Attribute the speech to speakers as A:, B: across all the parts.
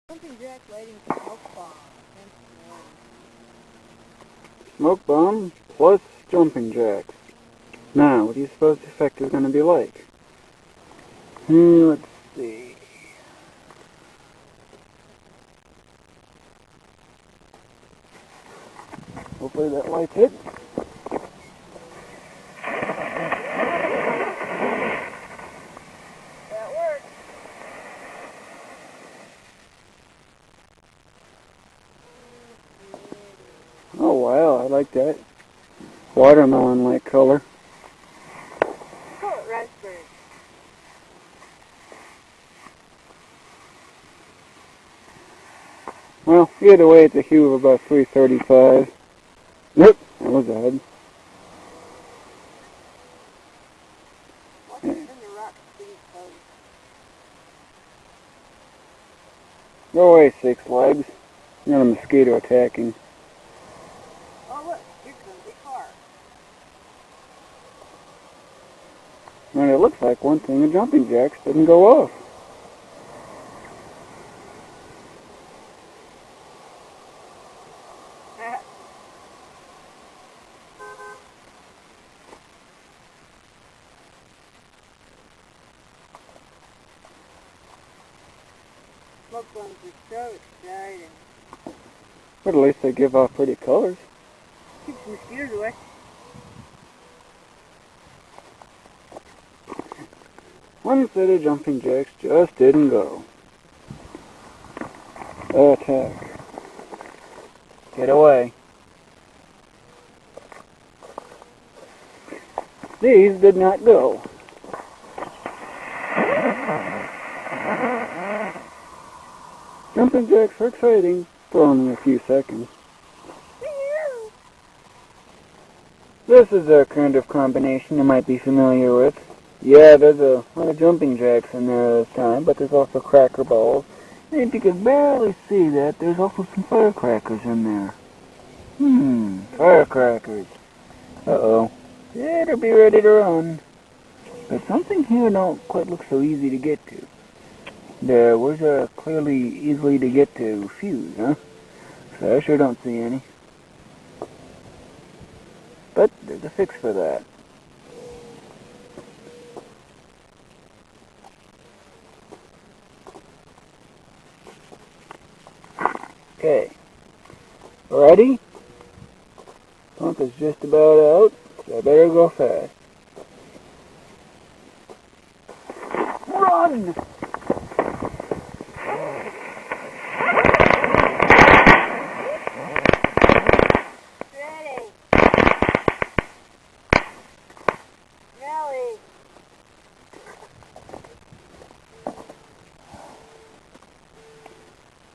A: Jumping jack lighting smoke bomb.
B: Smoke bomb plus jumping jacks. Now, what do you suppose the effect is going to be like? Let's see. Hopefully that light's hit.
A: That works.
B: Oh wow, I like that. Watermelon-like color.
A: Call it raspberry.
B: Well, either way, it's a hue of about 335. Yep, that was odd.
A: What's in the rock city code?
B: Go away, 6 legs. You got a mosquito attacking.
A: Oh look, here comes a car.
B: And it looks like one thing of jumping jacks didn't go off.
A: Smoke bombs are so exciting.
B: But at least they give off pretty colors.
A: Keeps mosquitoes away.
B: One set of jumping jacks just didn't go. Attack. Get away. These did not go. Jumping jacks are exciting for only a few seconds. This is a kind of combination you might be familiar with. Yeah, there's a lot of jumping jacks in there this time, but there's also cracker balls. And if you can barely see that, there's also some firecrackers in there. Firecrackers. Uh-oh. Better be ready to run. But something here don't quite look so easy to get to. There was a clearly easily to get to fuse, huh? So I sure don't see any. But there's a fix for that. Okay. Ready? Pump is just about out, so I better go fast. Run!
A: Ready. Rally.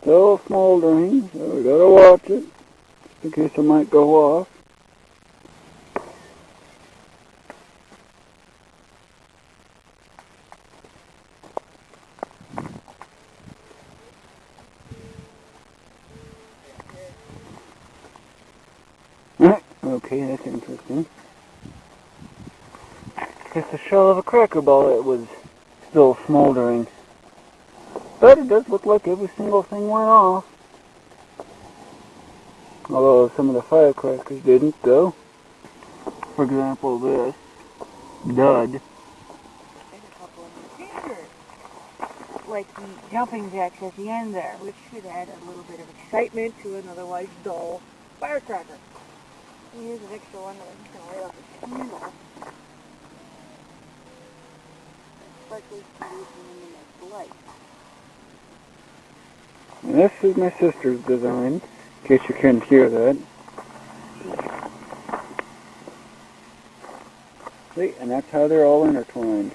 B: Still smoldering, so we gotta watch it, just in case it might go off. Okay, that's interesting. Just a shell of a cracker ball that was still smoldering. But it does look like every single thing went off. Although some of the firecrackers didn't, though. For example, this. Dud.
A: And a couple of fingers. Like the jumping jacks at the end there, which should add a little bit of excitement to an otherwise dull firecracker. And here's an extra one that I'm just going to light off a candle. Sparkly producing in the next light.
B: And this is my sister's design, in case you couldn't hear that. See, and that's how they're all intertwined.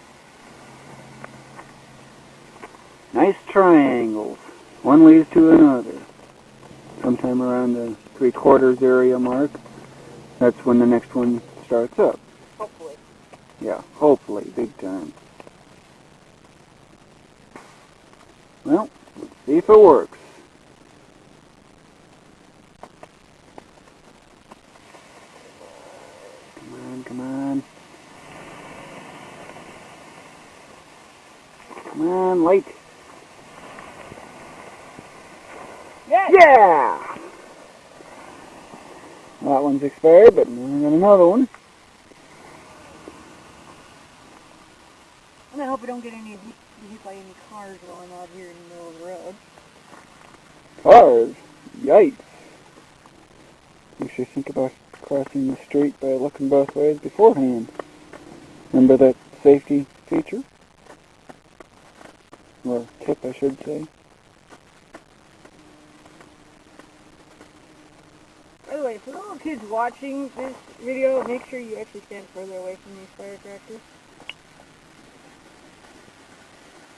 B: Nice triangles. One leads to another. Sometime around the 3/4 area mark, that's when the next one starts up.
A: Hopefully.
B: Yeah, hopefully, big time. Well, let's see if it works. Come on, come on. Come on, light.
A: Yes.
B: Yeah! That one's expired, but now I got another one.
A: And I hope I don't get be hit by any cars while I'm out here in the middle of the road.
B: Cars? Yikes. You should think about crossing the street by looking both ways beforehand. Remember that safety feature? Or tip, I should say.
A: By the way, for the little kids watching this video, make sure you actually stand further away from these firecrackers.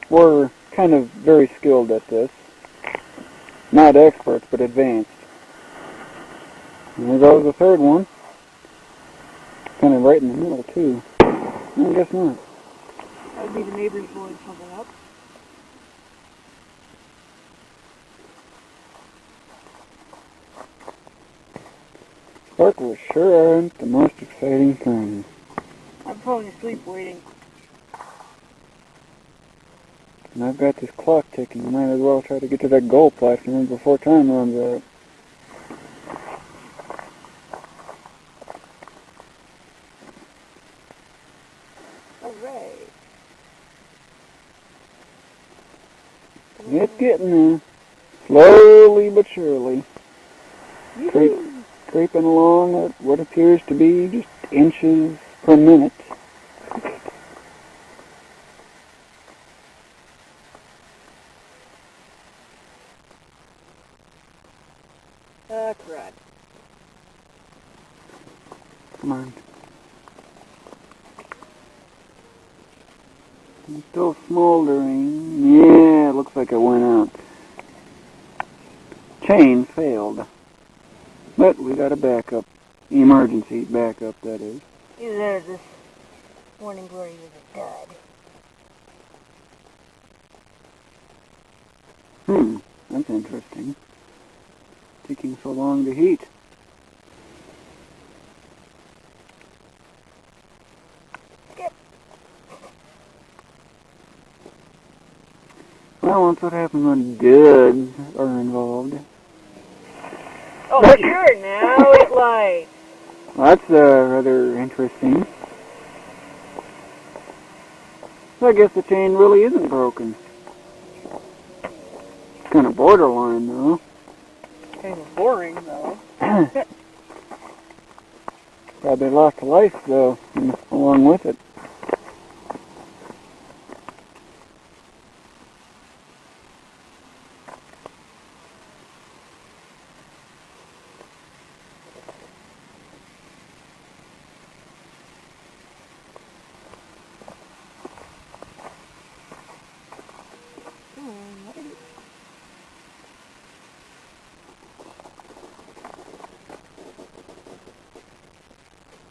B: We're kind of very skilled at this. Not experts, but advanced. And there goes the third one. Kind of right in the middle, too. I guess not.
A: That would be the neighbors blowing something up.
B: Sparklers sure aren't the most exciting thing.
A: I'm falling asleep waiting.
B: And I've got this clock ticking. Might as well try to get to that goal platform before time runs out.
A: Alright.
B: It's getting there. Slowly but surely. Creeping along at what appears to be just inches per minute.
A: Crud.
B: Come on. It's still smoldering. Yeah, it looks like it went out. Chain failed. But we got a backup. Emergency backup, that is.
A: Either there's this morning glory is a god.
B: That's interesting. Taking so long to heat.
A: Skip.
B: Well, that's what happens when goods are involved.
A: Oh, sure, now it lights.
B: Well, that's rather interesting. So I guess the chain really isn't broken. It's kind of borderline, though.
A: Kind of boring, though.
B: Probably lost a life, though, along with it.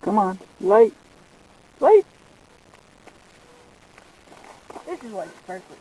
B: Come on, light. Light!
A: This is like sparkly.